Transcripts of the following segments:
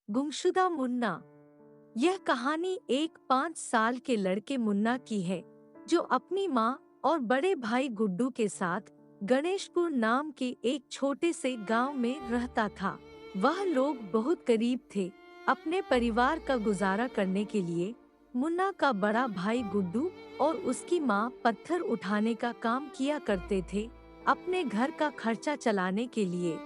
गुमशुदा मुन्ना। यह कहानी एक 5 साल के लड़के मुन्ना की है जो अपनी माँ और बड़े भाई गुड्डू के साथ गणेशपुर नाम के एक छोटे से गांव में रहता था। वह लोग बहुत गरीब थे। अपने परिवार का गुजारा करने के लिए मुन्ना का बड़ा भाई गुड्डू और उसकी माँ पत्थर उठाने का काम किया करते थे अपने घर का खर्चा चलाने के लिए।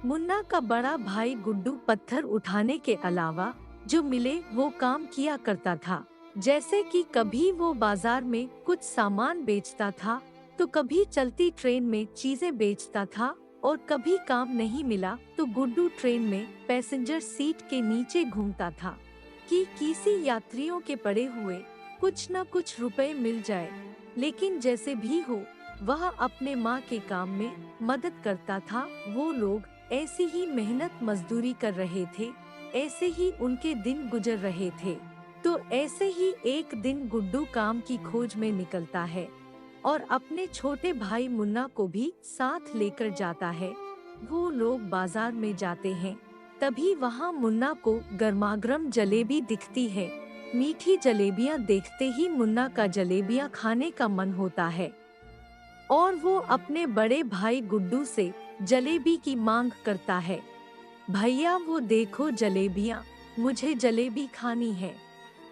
मुन्ना का बड़ा भाई गुड्डू पत्थर उठाने के अलावा जो मिले वो काम किया करता था। जैसे कि कभी वो बाजार में कुछ सामान बेचता था तो कभी चलती ट्रेन में चीजें बेचता था और कभी काम नहीं मिला तो गुड्डू ट्रेन में पैसेंजर सीट के नीचे घूमता था कि किसी यात्रियों के पड़े हुए कुछ न कुछ रुपए मिल जाए। लेकिन जैसे भी हो वह अपने माँ के काम में मदद करता था। वो लोग ऐसी ही मेहनत मजदूरी कर रहे थे, ऐसे ही उनके दिन गुजर रहे थे। तो ऐसे ही एक दिन गुड्डू काम की खोज में निकलता है और अपने छोटे भाई मुन्ना को भी साथ लेकर जाता है। वो लोग बाजार में जाते हैं, तभी वहाँ मुन्ना को गर्मागर्म जलेबी दिखती है। मीठी जलेबियाँ देखते ही मुन्ना का जलेबियाँ खाने का मन होता है और वो अपने बड़े भाई गुड्डू से जलेबी की मांग करता है। भैया वो देखो जलेबियाँ, मुझे जलेबी खानी है,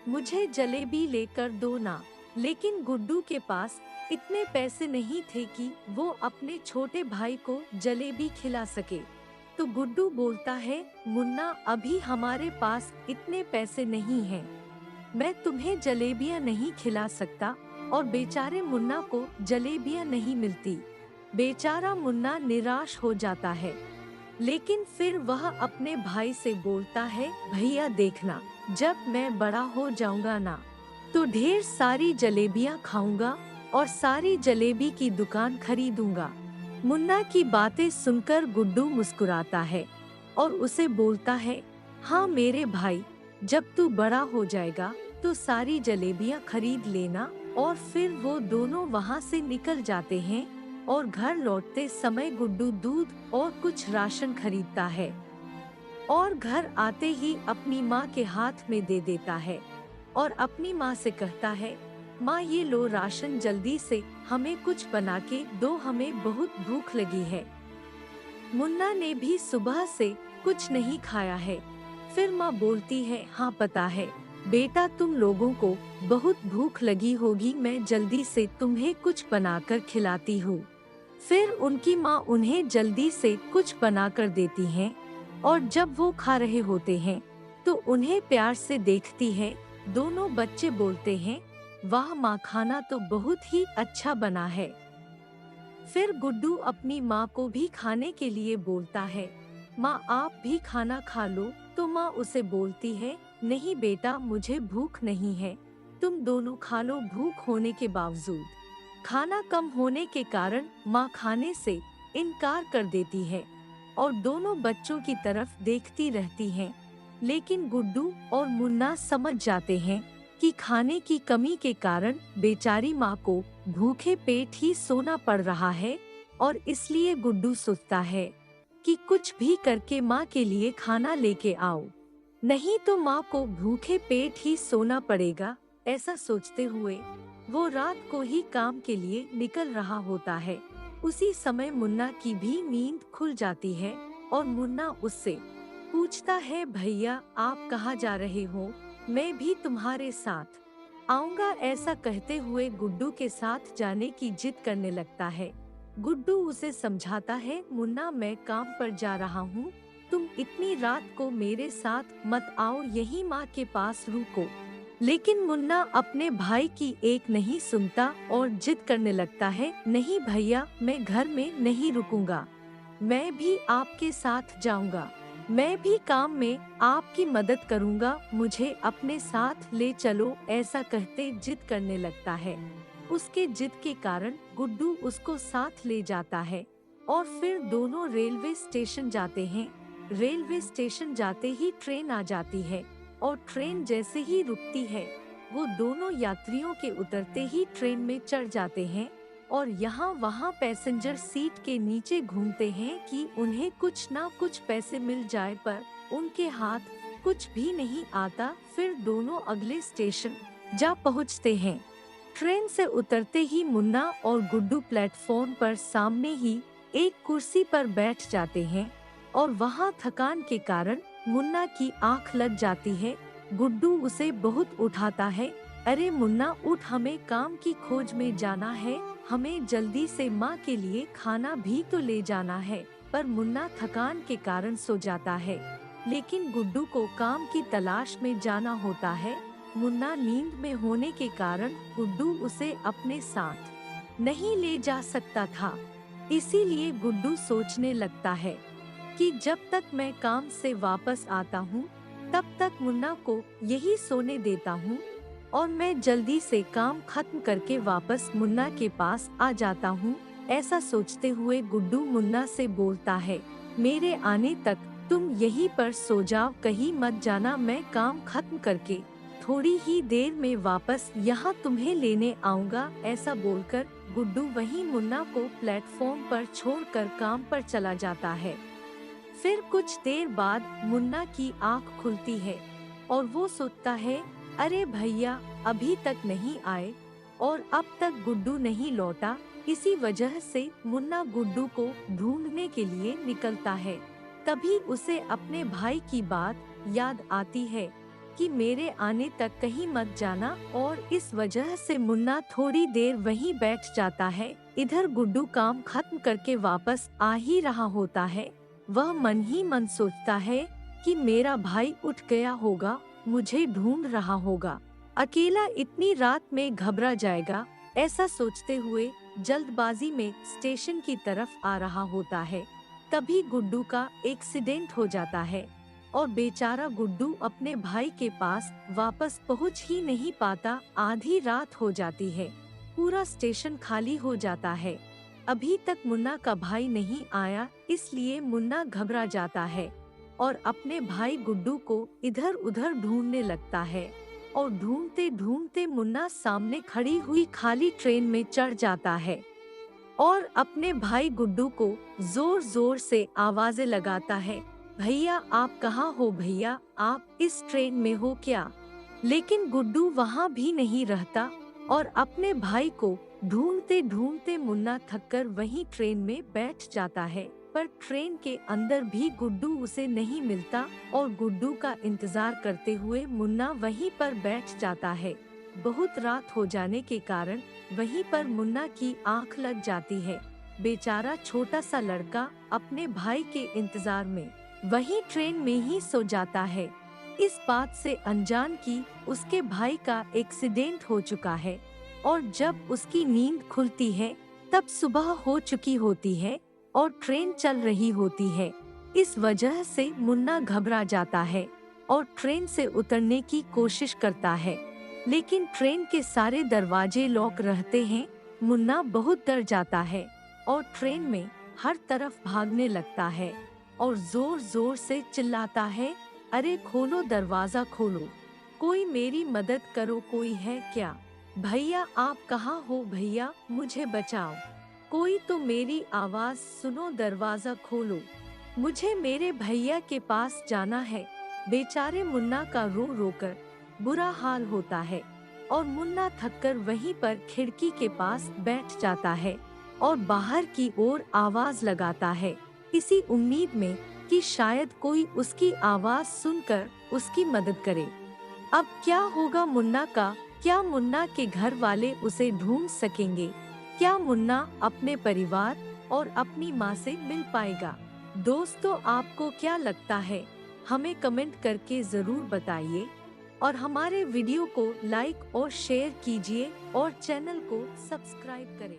मुझे जलेबी लेकर दो ना। लेकिन गुड्डू के पास इतने पैसे नहीं थे कि वो अपने छोटे भाई को जलेबी खिला सके। तो गुड्डू बोलता है, मुन्ना अभी हमारे पास इतने पैसे नहीं हैं, मैं तुम्हें जलेबियाँ नहीं खिला सकता। और बेचारे मुन्ना को जलेबियाँ नहीं मिलती। बेचारा मुन्ना निराश हो जाता है। लेकिन फिर वह अपने भाई से बोलता है, भैया देखना, जब मैं बड़ा हो जाऊंगा ना तो ढेर सारी जलेबियाँ खाऊंगा और सारी जलेबी की दुकान खरीदूंगा। मुन्ना की बातें सुनकर गुड्डू मुस्कुराता है और उसे बोलता है, हाँ मेरे भाई, जब तू बड़ा हो जाएगा तो सारी जलेबियाँ खरीद लेना। और फिर वो दोनों वहाँ से निकल जाते हैं और घर लौटते समय गुड्डू दूध और कुछ राशन खरीदता है और घर आते ही अपनी माँ के हाथ में दे देता है और अपनी माँ से कहता है, माँ ये लो राशन, जल्दी से हमें कुछ बना के दो, हमें बहुत भूख लगी है। मुन्ना ने भी सुबह से कुछ नहीं खाया है। फिर माँ बोलती है, हाँ पता है बेटा, तुम लोगों को बहुत भूख लगी होगी, मैं जल्दी से तुम्हें कुछ बनाकर खिलाती हूँ। फिर उनकी माँ उन्हें जल्दी से कुछ बनाकर देती हैं और जब वो खा रहे होते हैं तो उन्हें प्यार से देखती है। दोनों बच्चे बोलते हैं, वाह माँ, खाना तो बहुत ही अच्छा बना है। फिर गुड्डू अपनी माँ को भी खाने के लिए बोलता है, माँ आप भी खाना खा लो। तो माँ उसे बोलती है, नहीं बेटा, मुझे भूख नहीं है, तुम दोनों खा लो। भूख होने के बावजूद खाना कम होने के कारण माँ खाने से इनकार कर देती है और दोनों बच्चों की तरफ देखती रहती हैं। लेकिन गुड्डू और मुन्ना समझ जाते हैं कि खाने की कमी के कारण बेचारी माँ को भूखे पेट ही सोना पड़ रहा है और इसलिए गुड्डू सोचता है कि कुछ भी करके माँ के लिए खाना लेके आओ, नहीं तो माँ को भूखे पेट ही सोना पड़ेगा। ऐसा सोचते हुए वो रात को ही काम के लिए निकल रहा होता है। उसी समय मुन्ना की भी नींद खुल जाती है और मुन्ना उससे पूछता है, भैया आप कहाँ जा रहे हो, मैं भी तुम्हारे साथ आऊंगा। ऐसा कहते हुए गुड्डू के साथ जाने की जिद करने लगता है। गुड्डू उसे समझाता है, मुन्ना मैं काम पर जा रहा हूँ, तुम इतनी रात को मेरे साथ मत आओ, यही माँ के पास रुको। लेकिन मुन्ना अपने भाई की एक नहीं सुनता और जिद करने लगता है, नहीं भैया, मैं घर में नहीं रुकूंगा, मैं भी आपके साथ जाऊंगा, मैं भी काम में आपकी मदद करूंगा, मुझे अपने साथ ले चलो। ऐसा कहते जिद करने लगता है। उसके जिद के कारण गुड्डू उसको साथ ले जाता है और फिर दोनों रेलवे स्टेशन जाते हैं। रेलवे स्टेशन जाते ही ट्रेन आ जाती है और ट्रेन जैसे ही रुकती है वो दोनों यात्रियों के उतरते ही ट्रेन में चढ़ जाते हैं और यहाँ वहाँ पैसेंजर सीट के नीचे घूमते हैं कि उन्हें कुछ ना कुछ पैसे मिल जाए, पर उनके हाथ कुछ भी नहीं आता। फिर दोनों अगले स्टेशन जा पहुँचते हैं। ट्रेन से उतरते ही मुन्ना और गुड्डू प्लेटफॉर्म पर सामने ही एक कुर्सी पर बैठ जाते हैं और वहाँ थकान के कारण मुन्ना की आंख लग जाती है। गुड्डू उसे बहुत उठाता है। अरे मुन्ना उठ, हमें काम की खोज में जाना है, हमें जल्दी से माँ के लिए खाना भी तो ले जाना है। पर मुन्ना थकान के कारण सो जाता है, लेकिन गुड्डू को काम की तलाश में जाना होता है। मुन्ना नींद में होने के कारण गुड्डू उसे अपने साथ नहीं ले जा सकता था। इसीलिए गुड्डू सोचने लगता है कि जब तक मैं काम से वापस आता हूँ तब तक मुन्ना को यही सोने देता हूँ और मैं जल्दी से काम खत्म करके वापस मुन्ना के पास आ जाता हूँ। ऐसा सोचते हुए गुड्डू मुन्ना से बोलता है, मेरे आने तक तुम यहीं पर सो जाओ, कहीं मत जाना, मैं काम खत्म करके थोड़ी ही देर में वापस यहाँ तुम्हें लेने आऊँगा। ऐसा बोलकर गुड्डू वहीं मुन्ना को प्लेटफॉर्म पर छोड़कर काम पर चला जाता है। फिर कुछ देर बाद मुन्ना की आंख खुलती है और वो सोचता है, अरे भैया अभी तक नहीं आए और अब तक गुड्डू नहीं लौटा। इसी वजह से मुन्ना गुड्डू को ढूंढने के लिए निकलता है। तभी उसे अपने भाई की बात याद आती है कि मेरे आने तक कहीं मत जाना, और इस वजह से मुन्ना थोड़ी देर वहीं बैठ जाता है। इधर गुड्डू काम खत्म करके वापस आ ही रहा होता है। वह मन ही मन सोचता है कि मेरा भाई उठ गया होगा, मुझे ढूंढ रहा होगा, अकेला इतनी रात में घबरा जाएगा। ऐसा सोचते हुए जल्दबाजी में स्टेशन की तरफ आ रहा होता है। तभी गुड्डू का एक्सीडेंट हो जाता है और बेचारा गुड्डू अपने भाई के पास वापस पहुंच ही नहीं पाता। आधी रात हो जाती है, पूरा स्टेशन खाली हो जाता है। अभी तक मुन्ना का भाई नहीं आया, इसलिए मुन्ना घबरा जाता है और अपने भाई गुड्डू को इधर उधर ढूंढने लगता है। और ढूंढते ढूंढते मुन्ना सामने खड़ी हुई खाली ट्रेन में चढ़ जाता है और अपने भाई गुड्डू को जोर जोर से आवाजें लगाता है, भैया आप कहाँ हो, भैया आप इस ट्रेन में हो क्या? लेकिन गुड्डू वहाँ भी नहीं रहता और अपने भाई को ढूंढते ढूंढते मुन्ना थककर वहीं ट्रेन में बैठ जाता है। पर ट्रेन के अंदर भी गुड्डू उसे नहीं मिलता और गुड्डू का इंतजार करते हुए मुन्ना वहीं पर बैठ जाता है। बहुत रात हो जाने के कारण वहीं पर मुन्ना की आंख लग जाती है। बेचारा छोटा सा लड़का अपने भाई के इंतजार में वहीं ट्रेन में ही सो जाता है। इस बात से अनजान कि उसके भाई का एक्सीडेंट हो चुका है और जब उसकी नींद खुलती है तब सुबह हो चुकी होती है और ट्रेन चल रही होती है। इस वजह से मुन्ना घबरा जाता है और ट्रेन से उतरने की कोशिश करता है, लेकिन ट्रेन के सारे दरवाजे लॉक रहते हैं। मुन्ना बहुत डर जाता है और ट्रेन में हर तरफ भागने लगता है और जोर जोर से चिल्लाता है, अरे खोलो दरवाजा खोलो, कोई मेरी मदद करो, कोई है क्या? भैया आप कहाँ हो, भैया मुझे बचाओ, कोई तो मेरी आवाज सुनो, दरवाजा खोलो, मुझे मेरे भैया के पास जाना है। बेचारे मुन्ना का रो रो कर बुरा हाल होता है और मुन्ना थककर वहीं पर खिड़की के पास बैठ जाता है और बाहर की ओर आवाज लगाता है, इसी उम्मीद में कि शायद कोई उसकी आवाज सुनकर उसकी मदद करे। अब क्या होगा मुन्ना का? क्या मुन्ना के घर वाले उसे ढूंढ सकेंगे? क्या मुन्ना अपने परिवार और अपनी माँ से मिल पाएगा? दोस्तों आपको क्या लगता है? हमें कमेंट करके जरूर बताइए और हमारे वीडियो को लाइक और शेयर कीजिए और चैनल को सब्सक्राइब करें।